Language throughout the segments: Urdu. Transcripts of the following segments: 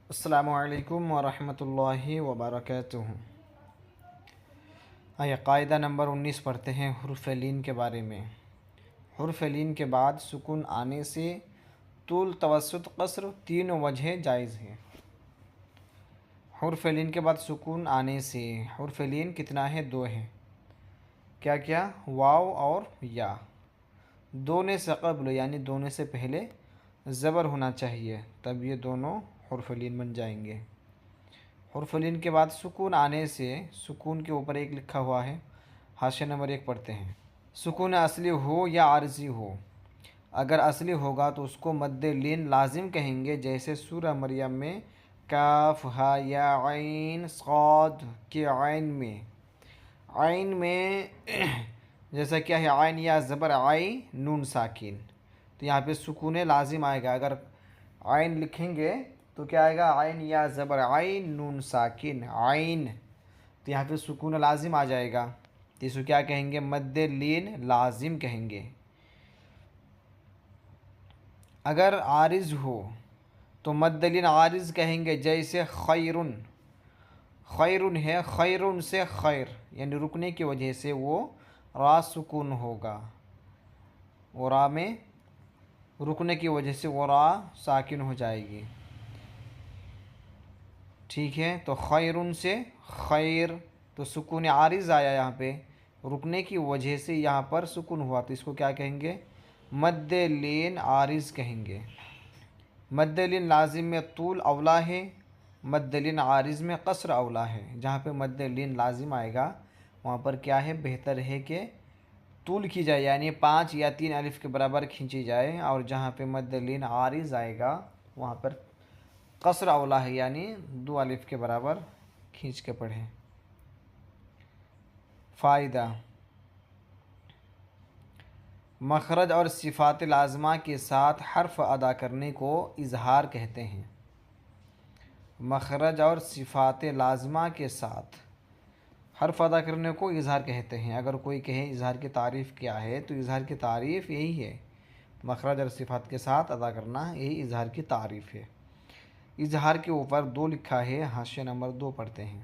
السلام علیکم ورحمۃ اللہ وبرکاتہ۔ آئیے قاعدہ نمبر 19 پڑھتے ہیں حرف لین کے بارے میں۔ حرف لین کے بعد سکون آنے سے طول، توسط، قصر تینوں وجہ جائز ہیں۔ حرف لین کے بعد سکون آنے سے حرف لین کتنا ہے؟ 2 ہے۔ کیا کیا؟ واو اور یا۔ دونے سے قبل یعنی دونے سے پہلے زبر ہونا چاہیے، تب یہ دونوں حرف لین بن جائیں گے۔ حرف لین کے بعد سکون آنے سے سکون کے اوپر ایک لکھا ہوا ہے، حاشیہ نمبر 1 پڑھتے ہیں۔ سکون اصلی ہو یا عارضی ہو، اگر اصلی ہوگا تو اس کو مد لین لازم کہیں گے، جیسے سورہ مریم میں کاف ہا یا عین صاد کے عین میں جیسا کیا ہے، عین یا زبر آئی نون ساکن، تو یہاں پہ سکون لازم آئے گا۔ اگر عین لکھیں گے تو کیا آئے گا؟ عین یا زبر عین نون ساکن عین، تو یہاں پہ سکون لازم آ جائے گا، تو اس کو کیا کہیں گے؟ مد لین لازم کہیں گے۔ اگر عارض ہو تو مد لین عارض کہیں گے، جیسے خیرن، خیرن ہے، خیرن سے خیر یعنی رکنے کی وجہ سے وہ را سکون ہوگا، وہ را میں رکنے کی وجہ سے وہ را ساکن ہو جائے گی۔ ٹھیک ہے، تو خیرن سے خیر، تو سکون عارض آیا، یہاں پہ رکنے کی وجہ سے یہاں پر سکون ہوا، تو اس کو کیا کہیں گے؟ مد لین عارض کہیں گے۔ مد لین لازم میں طول اولا ہے، مد لین عارض میں قصر اولا ہے۔ جہاں پہ مد لین لازم آئے گا وہاں پر کیا ہے؟ بہتر ہے کہ طول کی جائے، یعنی 5 یا 3 الف کے برابر کھینچی جائے، اور جہاں پہ مد لین عارض آئے گا وہاں پر قصر اولا ہے، یعنی 2 الف کے برابر کھینچ کے پڑھیں۔ فائدہ: مخرج اور صفات لازمہ کے ساتھ حرف ادا کرنے کو اظہار کہتے ہیں۔ مخرج اور صفات لازمہ کے ساتھ حرف ادا کرنے کو اظہار کہتے ہیں۔ اگر کوئی کہے اظہار کی تعریف کیا ہے، تو اظہار کی تعریف یہی ہے، مخرج اور صفات کے ساتھ ادا کرنا، یہی اظہار کی تعریف ہے۔ اظہار کے اوپر 2 لکھا ہے، حاشیہ نمبر 2 پڑھتے ہیں۔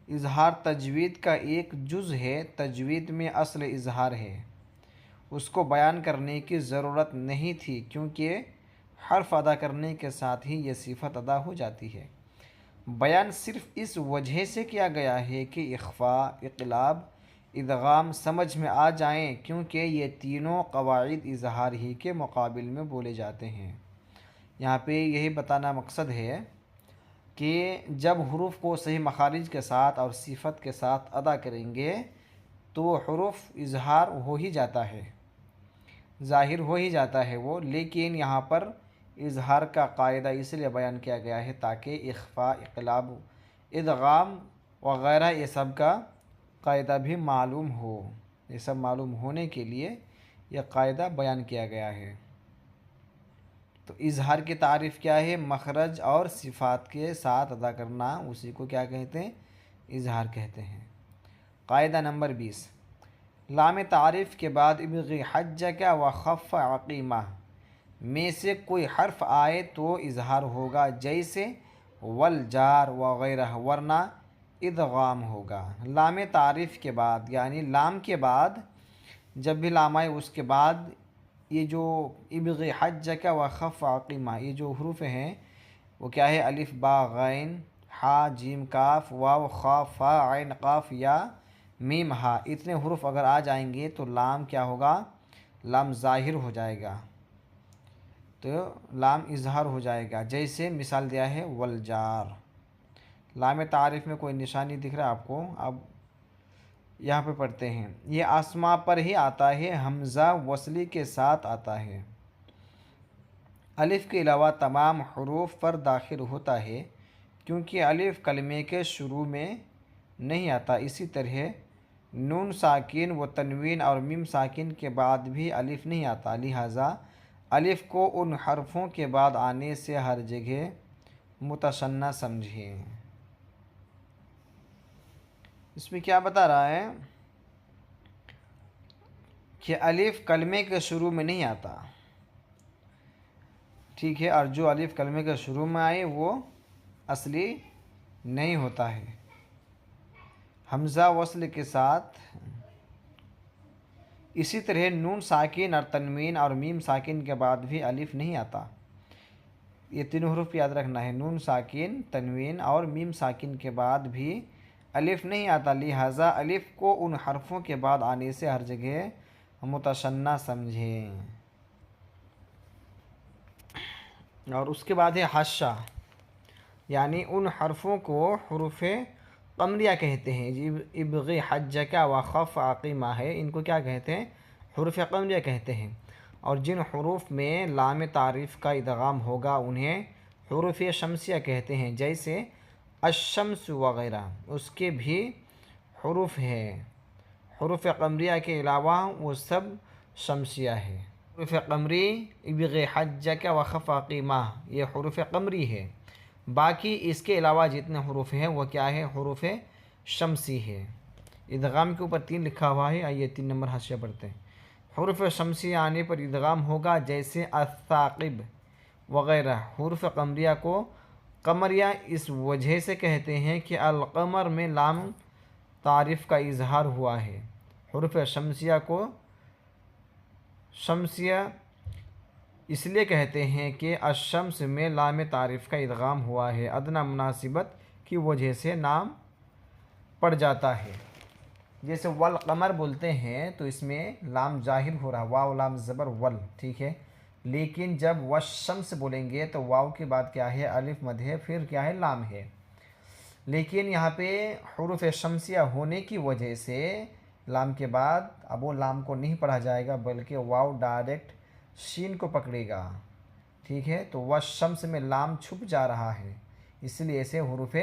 اظہار تجوید کا ایک جز ہے، تجوید میں اصل اظہار ہے، اس کو بیان کرنے کی ضرورت نہیں تھی، کیونکہ حرف ادا کرنے کے ساتھ ہی یہ صفت ادا ہو جاتی ہے۔ بیان صرف اس وجہ سے کیا گیا ہے کہ اخفاء، اقلاب، ادغام سمجھ میں آ جائیں، کیونکہ یہ تینوں قواعد اظہار ہی کے مقابل میں بولے جاتے ہیں۔ یہاں پہ یہی بتانا مقصد ہے کہ جب حروف کو صحیح مخارج کے ساتھ اور صفت کے ساتھ ادا کریں گے تو حروف اظہار ہو ہی جاتا ہے، ظاہر ہو ہی جاتا ہے وہ، لیکن یہاں پر اظہار کا قاعدہ اس لیے بیان کیا گیا ہے تاکہ اخفاء، اقلاب، ادغام وغیرہ یہ سب کا قاعدہ بھی معلوم ہو۔ یہ سب معلوم ہونے کے لیے یہ قاعدہ بیان کیا گیا ہے۔ تو اظہار کی تعریف کیا ہے؟ مخرج اور صفات کے ساتھ ادا کرنا، اسی کو کیا کہتے ہیں؟ اظہار کہتے ہیں۔ قاعدہ نمبر 20، لام تعریف کے بعد ابغی حجک وخف عقیمہ میں سے کوئی حرف آئے تو اظہار ہوگا، جیسے والجار وغیرہ، ورنہ ادغام ہوگا۔ لام تعریف کے بعد یعنی لام کے بعد جب بھی لام آئے اس کے بعد یہ جو ابغی حجک وخف عقیمہ، یہ جو حروف ہیں وہ کیا ہے؟ الف با غین حا جیم کاف واو خا فا عین قاف یا میم ہا، اتنے حروف اگر آ جائیں گے تو لام کیا ہوگا؟ لام ظاہر ہو جائے گا، تو لام اظہار ہو جائے گا۔ جیسے مثال دیا ہے والجار۔ لام تعریف میں کوئی نشانی دکھ رہا ہے آپ کو؟ اب یہاں پہ پڑھتے ہیں، یہ اسماء پر ہی آتا ہے، حمزہ وصلی کے ساتھ آتا ہے، الف کے علاوہ تمام حروف پر داخل ہوتا ہے، کیونکہ الف کلمے کے شروع میں نہیں آتا۔ اسی طرح نون ساکن و تنوین اور میم ساکن کے بعد بھی الف نہیں آتا، لہٰذا الف کو ان حرفوں کے بعد آنے سے ہر جگہ متثنیٰ سمجھیں۔ اس میں کیا بتا رہا ہے کہ الف کلمے کے شروع میں نہیں آتا، ٹھیک ہے، اور جو الف کلمے کے شروع میں آئے وہ اصلی نہیں ہوتا ہے۔ حمزہ وصل کے ساتھ اسی طرح نون ساکن اور تنوین اور میم ساکن کے بعد بھی الف نہیں آتا۔ یہ تینوں حروف یاد رکھنا ہے، نون ساکن، تنوین اور میم ساکن کے بعد بھی الف نہیں آتا، لہٰذا الف کو ان حرفوں کے بعد آنے سے ہر جگہ متثنیٰ سمجھیں۔ اور اس کے بعد ہے حشا، یعنی ان حرفوں کو حروف قمریہ کہتے ہیں۔ ابغی حجک وخف عقیمہ ہے، ان کو کیا کہتے ہیں؟ حروف قمریہ کہتے ہیں۔ اور جن حروف میں لام تعریف کا ادغام ہوگا انہیں حروف شمسیہ کہتے ہیں، جیسے الشمس وغیرہ، اس کے بھی حروف ہیں۔ حروف قمریہ کے علاوہ وہ سب شمسیہ ہے۔ حروف قمری ابغی حجک وخف عقیمہ یہ حروف قمری ہے، باقی اس کے علاوہ جتنے حروف ہیں وہ کیا ہے؟ حروف شمسی ہے۔ ادغام کے اوپر 3 لکھا ہوا ہے، آئیے 3 نمبر حاشیہ پڑھتے ہیں۔ حروف شمسی آنے پر ادغام ہوگا، جیسے الثاقب وغیرہ۔ حروف قمریہ کو قمریہ اس وجہ سے کہتے ہیں کہ القمر میں لام تعریف کا اظہار ہوا ہے۔ حروف شمسیہ کو شمسیہ اس لیے کہتے ہیں کہ الشمس میں لام تعریف کا ادغام ہوا ہے، ادنیٰ مناسبت کی وجہ سے نام پڑ جاتا ہے۔ جیسے والقمر بولتے ہیں تو اس میں لام ظاہر ہو رہا، واو لام زبر ول، ٹھیک ہے، لیکن جب والشمس بولیں گے تو واو کے بعد کیا ہے؟ الف مد ہے، پھر کیا ہے؟ لام ہے۔ لیکن یہاں پہ حروف شمسیہ ہونے کی وجہ سے لام کے بعد اب وہ لام کو نہیں پڑھا جائے گا، بلکہ واو ڈائریکٹ شین کو پکڑے گا، ٹھیک ہے، تو والشمس میں لام چھپ جا رہا ہے، اس لیے اسے حروف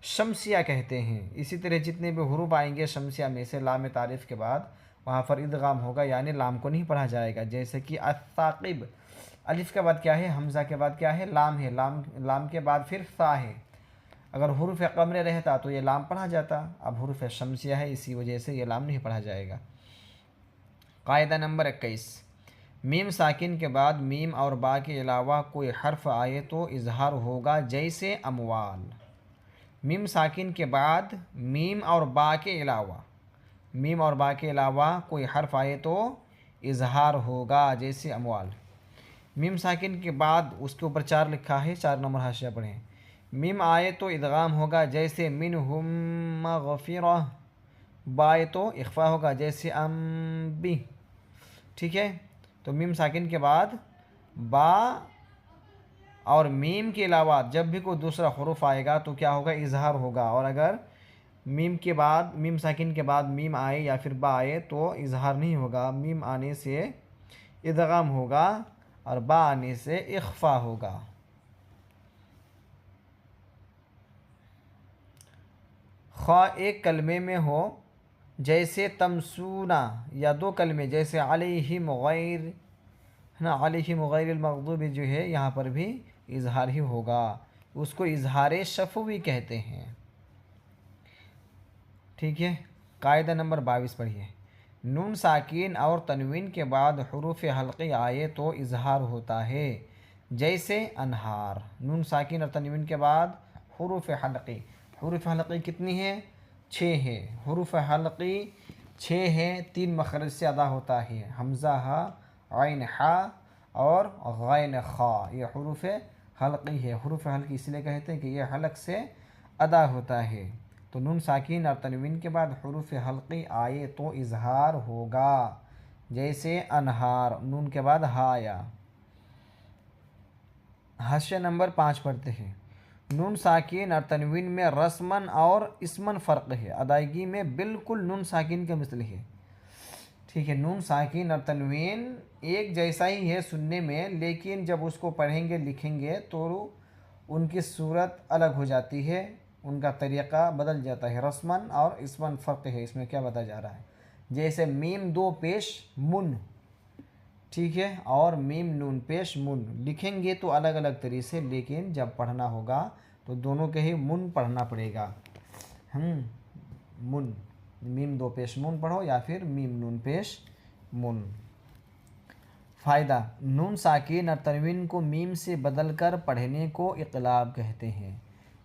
شمسیہ کہتے ہیں۔ اسی طرح جتنے بھی حروف آئیں گے شمسیہ میں سے لام تعریف کے بعد وہاں پر ادغام ہوگا، یعنی لام کو نہیں پڑھا جائے گا، جیسے کہ الثاقب، الف کے بعد کیا ہے؟ حمزہ کے بعد کیا ہے؟ لام ہے، لام کے بعد پھر ثا ہے۔ اگر حروف قمریہ رہتا تو یہ لام پڑھا جاتا، اب حروف شمسیہ ہے اسی وجہ سے یہ لام نہیں پڑھا جائے گا۔ قاعدہ نمبر 21، میم ساکن کے بعد میم اور با کے علاوہ کوئی حرف آئے تو اظہار ہوگا، جیسے اموال۔ میم ساکن کے بعد میم اور با کے علاوہ کوئی حرف آئے تو اظہار ہوگا، جیسے اموال۔ میم ساکن کے بعد اس کے اوپر 4 لکھا ہے، 4 نمبر حاشیہ پڑھیں۔ میم آئے تو ادغام ہوگا، جیسے منہم مغفرہ۔ با آئے تو اخفا ہوگا، جیسے انبی، ٹھیک ہے۔ تو میم ساکن کے بعد با اور میم کے علاوہ جب بھی کوئی دوسرا حروف آئے گا تو کیا ہوگا؟ اظہار ہوگا، اور اگر میم ساکن کے بعد میم آئے یا پھر با آئے تو اظہار نہیں ہوگا، میم آنے سے ادغام ہوگا اور با آنے سے اخفا ہوگا۔ خواہ ایک کلمے میں ہو جیسے تمسونا، یا 2 کلمے جیسے علیہم غیر المغضوب جو ہے یہاں پر بھی اظہار ہی ہوگا، اس کو اظہار شفوی کہتے ہیں، ٹھیک ہے۔ قاعدہ نمبر 22 پڑھیے۔ نون ساکین اور تنوین کے بعد حروف حلقی آئے تو اظہار ہوتا ہے، جیسے انہار۔ نون ساکین اور تنوین کے بعد حروف حلقی کتنی ہیں؟ 6 ہیں۔ حروف حلقی 6 ہیں، 3 مخرج سے ادا ہوتا ہے، حمزہ ہا، عین حا اور غین خا، یہ حروف حلقی ہے۔ حروف حلقی اس لیے کہتے ہیں کہ یہ حلق سے ادا ہوتا ہے، تو نون ساکین اور تنوین کے بعد حروف حلقی آئے تو اظہار ہوگا، جیسے انہار، نون کے بعد ہا آیا۔ حاشیہ نمبر 5 پڑھتے ہیں۔ نون ساکین اور تنوین میں رسماً اور اسماً فرق ہے، ادائیگی میں بالکل نون ساکین کے مثل ہے، ٹھیک ہے۔ نون ساکین اور تنوین ایک جیسا ہی ہے سننے میں، لیکن جب اس کو پڑھیں گے لکھیں گے تو ان کی صورت الگ ہو جاتی ہے، ان کا طریقہ بدل جاتا ہے۔ رسماً اور اسماً فرق ہے، اس میں کیا بتایا جا رہا ہے؟ جیسے میم 2 پیش من، ٹھیک ہے، اور میم نون پیش من، لکھیں گے تو الگ الگ طریقے سے، لیکن جب پڑھنا ہوگا تو دونوں کے ہی من پڑھنا پڑے گا۔ من، میم 2 پیش من پڑھو یا پھر میم نون پیش من۔ فائدہ: نون ساکین اور تنوین کو میم سے بدل کر پڑھنے کو اقلاب کہتے ہیں۔